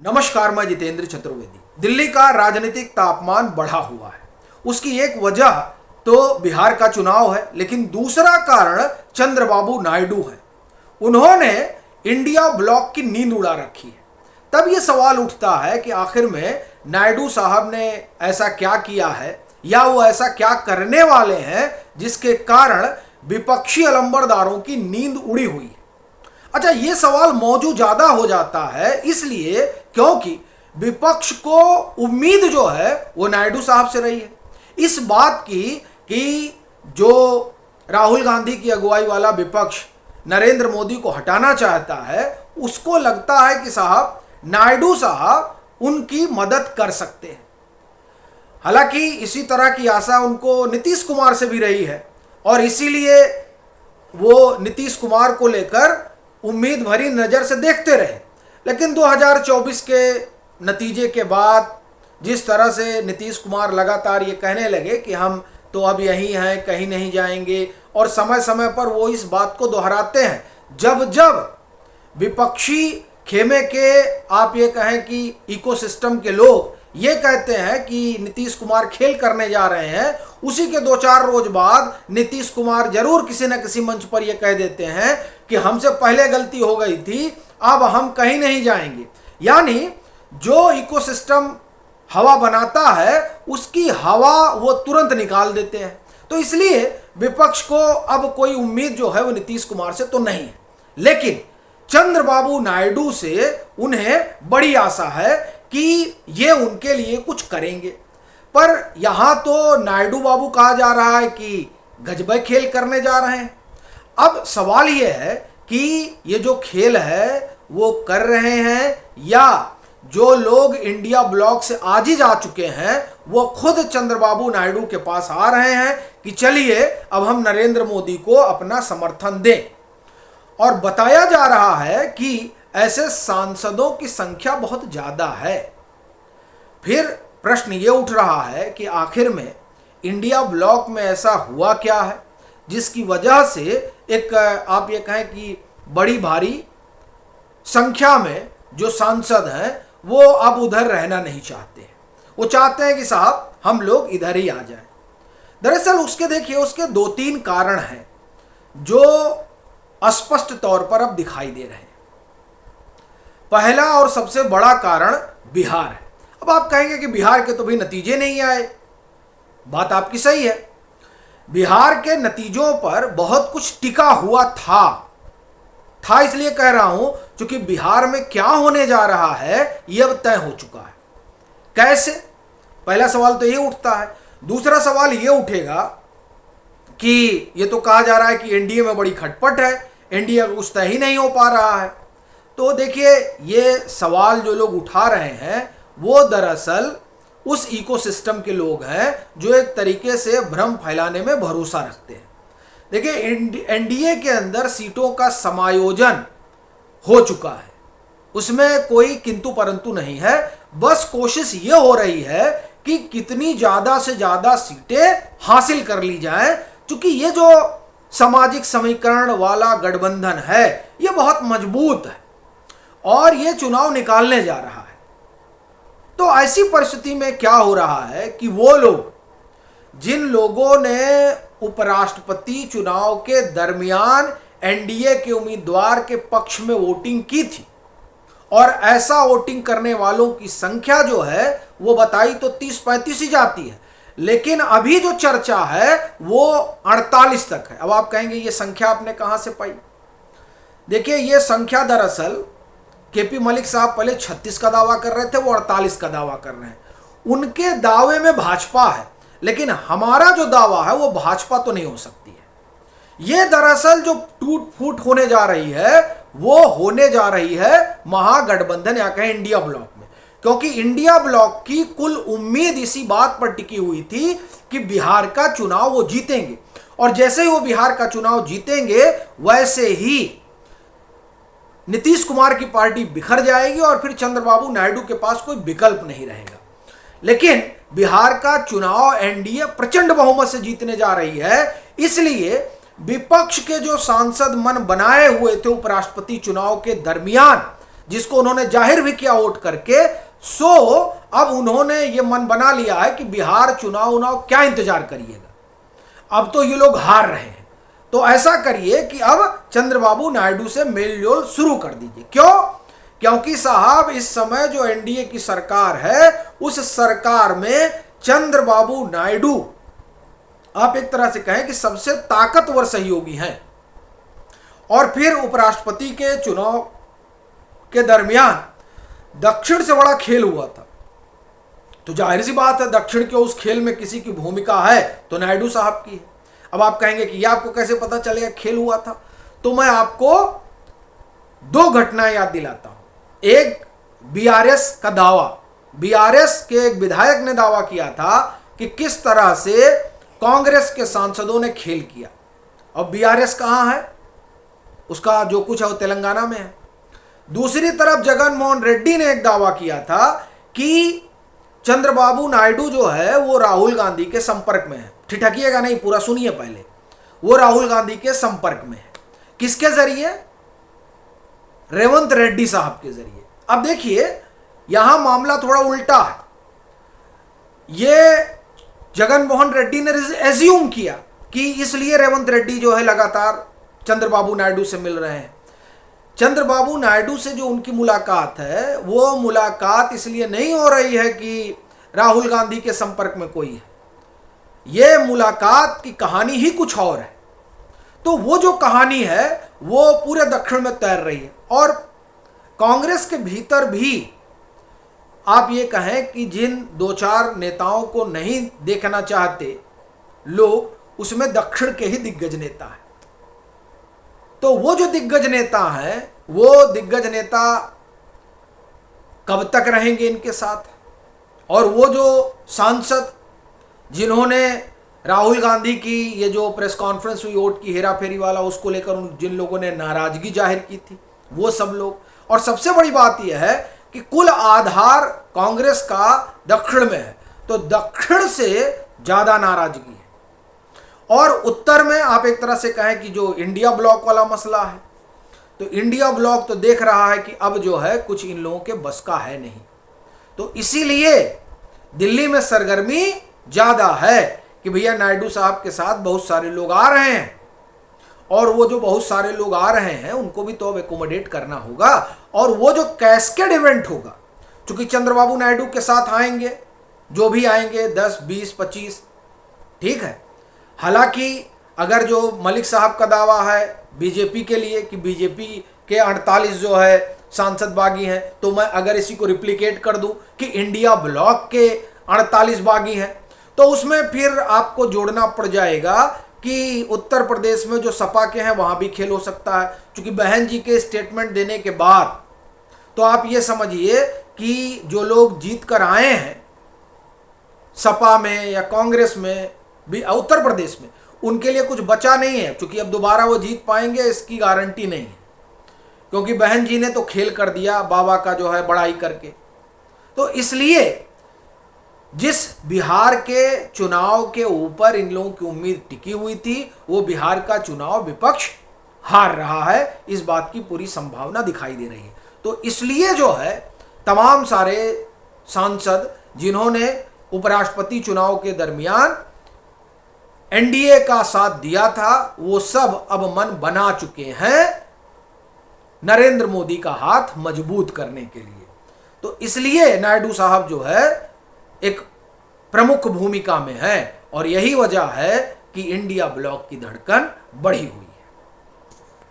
नमस्कार, मैं जितेंद्र चतुर्वेदी। दिल्ली का राजनीतिक तापमान बढ़ा हुआ है। उसकी एक वजह तो बिहार का चुनाव है, लेकिन दूसरा कारण चंद्रबाबू नायडू है। उन्होंने इंडिया ब्लॉक की नींद उड़ा रखी है। तब ये सवाल उठता है कि आखिर में नायडू साहब ने ऐसा क्या किया है या वो ऐसा क्या करने वाले हैं जिसके कारण विपक्षी अलंबरदारों की नींद उड़ी हुई है। अच्छा, ये सवाल मौजू ज्यादा हो जाता है इसलिए क्योंकि विपक्ष को उम्मीद जो है वो नायडू साहब से रही है, इस बात की कि जो राहुल गांधी की अगुवाई वाला विपक्ष नरेंद्र मोदी को हटाना चाहता है, उसको लगता है कि साहब नायडू साहब उनकी मदद कर सकते हैं। हालांकि इसी तरह की आशा उनको नीतीश कुमार से भी रही है और इसीलिए वो नीतीश कुमार को लेकर उम्मीद भरी नज़र से देखते रहे। लेकिन 2024 के नतीजे के बाद जिस तरह से नीतीश कुमार लगातार ये कहने लगे कि हम तो अब यहीं हैं, कहीं नहीं जाएंगे, और समय समय पर वो इस बात को दोहराते हैं जब जब विपक्षी खेमे के, आप ये कहें कि इकोसिस्टम के लोग ये कहते हैं कि नीतीश कुमार खेल करने जा रहे हैं, उसी के 2-4 रोज बाद नीतीश कुमार जरूर किसी न किसी मंच पर यह कह देते हैं कि हमसे पहले गलती हो गई थी, अब हम कहीं नहीं जाएंगे। यानी जो इकोसिस्टम हवा बनाता है उसकी हवा वो तुरंत निकाल देते हैं। तो इसलिए विपक्ष को अब कोई उम्मीद जो है वो नीतीश कुमार से तो नहीं है, लेकिन चंद्रबाबू नायडू से उन्हें बड़ी आशा है कि ये उनके लिए कुछ करेंगे। पर यहां तो नायडू बाबू कहा जा रहा है कि गजब खेल करने जा रहे हैं। अब सवाल ये है कि ये जो खेल है वो कर रहे हैं या जो लोग इंडिया ब्लॉक से आज ही जा चुके हैं वो खुद चंद्रबाबू नायडू के पास आ रहे हैं कि चलिए अब हम नरेंद्र मोदी को अपना समर्थन दें। और बताया जा रहा है कि ऐसे सांसदों की संख्या बहुत ज्यादा है। फिर प्रश्न ये उठ रहा है कि आखिर में इंडिया ब्लॉक में ऐसा हुआ क्या है जिसकी वजह से एक, आप ये कहें कि बड़ी भारी संख्या में जो सांसद हैं वो अब उधर रहना नहीं चाहते हैं। वो चाहते हैं कि साहब हम लोग इधर ही आ जाएं। दरअसल उसके देखिए उसके 2-3 कारण हैं जो स्पष्ट तौर पर अब दिखाई दे रहे हैं। पहला और सबसे बड़ा कारण बिहार है। अब आप कहेंगे कि बिहार के तो भी नतीजे नहीं आए। बात आपकी सही है, बिहार के नतीजों पर बहुत कुछ टिका हुआ था इसलिए कह रहा हूं क्योंकि बिहार में क्या होने जा रहा है यह अब तय हो चुका है। कैसे? पहला सवाल तो ये उठता है। दूसरा सवाल ये उठेगा कि ये तो कहा जा रहा है कि एनडीए में बड़ी खटपट है, एनडीए कुछ तय ही नहीं हो पा रहा है। तो देखिए ये सवाल जो लोग उठा रहे हैं वो दरअसल उस इकोसिस्टम के लोग हैं जो एक तरीके से भ्रम फैलाने में भरोसा रखते हैं। देखिए एनडीए के अंदर सीटों का समायोजन हो चुका है, उसमें कोई किंतु परंतु नहीं है। बस कोशिश ये हो रही है कि कितनी ज्यादा से ज्यादा सीटें हासिल कर ली जाएं, क्योंकि ये जो सामाजिक समीकरण वाला गठबंधन है ये बहुत मजबूत है और ये चुनाव निकालने जा रहा है। तो ऐसी परिस्थिति में क्या हो रहा है कि वो लोग जिन लोगों ने उपराष्ट्रपति चुनाव के दरमियान एनडीए के उम्मीदवार के पक्ष में वोटिंग की थी, और ऐसा वोटिंग करने वालों की संख्या जो है वो बताई तो 30-35 ही जाती है, लेकिन अभी जो चर्चा है वो 48 तक है। अब आप कहेंगे ये संख्या आपने कहां से पाई? देखिए ये संख्या दरअसल केपी मलिक साहब पहले 36 का दावा कर रहे थे, वो 48 का दावा कर रहे हैं। उनके दावे में भाजपा है, लेकिन हमारा जो दावा है वो भाजपा तो नहीं हो सकती है। ये दरअसल जो टूट फूट होने जा रही है वो होने जा रही है महागठबंधन या कहें इंडिया ब्लॉक में, क्योंकि इंडिया ब्लॉक की कुल उम्मीद इसी बात पर टिकी हुई थी कि बिहार का चुनाव वो जीतेंगे, और जैसे ही वो बिहार का चुनाव जीतेंगे वैसे ही नीतीश कुमार की पार्टी बिखर जाएगी और फिर चंद्रबाबू नायडू के पास कोई विकल्प नहीं रहेगा। लेकिन बिहार का चुनाव एनडीए प्रचंड बहुमत से जीतने जा रही है, इसलिए विपक्ष के जो सांसद मन बनाए हुए थे उपराष्ट्रपति चुनाव के दरमियान जिसको उन्होंने जाहिर भी किया वोट करके, सो अब उन्होंने ये मन बना लिया है कि बिहार चुनाव क्या इंतजार करिएगा, अब तो ये लोग हार रहे हैं। तो ऐसा करिए कि अब चंद्रबाबू नायडू से मेलजोल शुरू कर दीजिए। क्यों? क्योंकि साहब इस समय जो एनडीए की सरकार है, उस सरकार में चंद्रबाबू नायडू आप एक तरह से कहें कि सबसे ताकतवर सहयोगी हैं। और फिर उपराष्ट्रपति के चुनाव के दरमियान दक्षिण से बड़ा खेल हुआ था, तो जाहिर सी बात है दक्षिण के उस खेल में किसी की भूमिका है तो नायडू साहब की है। अब आप कहेंगे कि यह आपको कैसे पता चलेगा खेल हुआ था, तो मैं आपको दो घटनाएं याद दिलाता हूं। एक बीआरएस का दावा, बीआरएस के एक विधायक ने दावा किया था कि किस तरह से कांग्रेस के सांसदों ने खेल किया। अब बीआरएस कहां है, उसका जो कुछ है वो तेलंगाना में है। दूसरी तरफ जगन मोहन रेड्डी ने एक दावा किया था कि चंद्रबाबू नायडू जो है वो राहुल गांधी के संपर्क में है। ठिठकिएगा नहीं, पूरा सुनिए पहले। वो राहुल गांधी के संपर्क में है। किसके जरिए? रेवंत रेड्डी साहब के जरिए। अब देखिए यहां मामला थोड़ा उल्टा है। ये जगन मोहन रेड्डी ने एज्यूम किया कि इसलिए रेवंत रेड्डी जो है लगातार चंद्रबाबू नायडू से मिल रहे हैं। चंद्रबाबू नायडू से जो उनकी मुलाकात है वो मुलाकात इसलिए नहीं हो रही है कि राहुल गांधी के संपर्क में कोई है, ये मुलाकात की कहानी ही कुछ और है। तो वो जो कहानी है वो पूरे दक्षिण में तैर रही है। और कांग्रेस के भीतर भी आप ये कहें कि जिन दो चार नेताओं को नहीं देखना चाहते लोग, उसमें दक्षिण के ही दिग्गज नेता हैं। तो वो जो दिग्गज नेता हैं, वो दिग्गज नेता कब तक रहेंगे इनके साथ? और वो जो सांसद जिन्होंने राहुल गांधी की ये जो प्रेस कॉन्फ्रेंस हुई वोट की हेरा फेरी वाला, उसको लेकर जिन लोगों ने नाराजगी जाहिर की थी, वो सब लोग। और सबसे बड़ी बात यह है कि कुल आधार कांग्रेस का दक्षिण में है, तो दक्षिण से ज्यादा नाराजगी है। और उत्तर में आप एक तरह से कहें कि जो इंडिया ब्लॉक वाला मसला है, तो इंडिया ब्लॉक तो देख रहा है कि अब जो है कुछ इन लोगों के बस का है नहीं। तो इसीलिए दिल्ली में सरगर्मी ज्यादा है कि भैया नायडू साहब के साथ बहुत सारे लोग आ रहे हैं, और वो जो बहुत सारे लोग आ रहे हैं उनको भी तो अब एकोमोडेट करना होगा। और वो जो कैस्केड इवेंट होगा, चूंकि चंद्रबाबू नायडू के साथ आएंगे जो भी आएंगे 10, 20, 25, ठीक है। हालांकि अगर जो मलिक साहब का दावा है बीजेपी के लिए कि बीजेपी के 48 जो है सांसद बागी हैं, तो मैं अगर इसी को रिप्लिकेट कर दूं कि इंडिया ब्लॉक के 48 बागी हैं, तो उसमें फिर आपको जोड़ना पड़ जाएगा कि उत्तर प्रदेश में जो सपा के हैं वहां भी खेल हो सकता है। क्योंकि बहन जी के स्टेटमेंट देने के बाद तो आप ये समझिए कि जो लोग जीत कर आए हैं सपा में या कांग्रेस में भी उत्तर प्रदेश में, उनके लिए कुछ बचा नहीं है। क्योंकि अब दोबारा वो जीत पाएंगे इसकी गारंटी नहीं है, क्योंकि बहन जी ने तो खेल कर दिया बाबा का जो है बड़ाई करके। तो इसलिए जिस बिहार के चुनाव के ऊपर इन लोगों की उम्मीद टिकी हुई थी, वो बिहार का चुनाव विपक्ष हार रहा है, इस बात की पूरी संभावना दिखाई दे रही है। तो इसलिए जो है तमाम सारे सांसद जिन्होंने उपराष्ट्रपति चुनाव के दरमियान एनडीए का साथ दिया था, वो सब अब मन बना चुके हैं नरेंद्र मोदी का हाथ मजबूत करने के लिए। तो इसलिए नायडू साहब जो है एक प्रमुख भूमिका में है, और यही वजह है कि इंडिया ब्लॉक की धड़कन बढ़ी हुई है।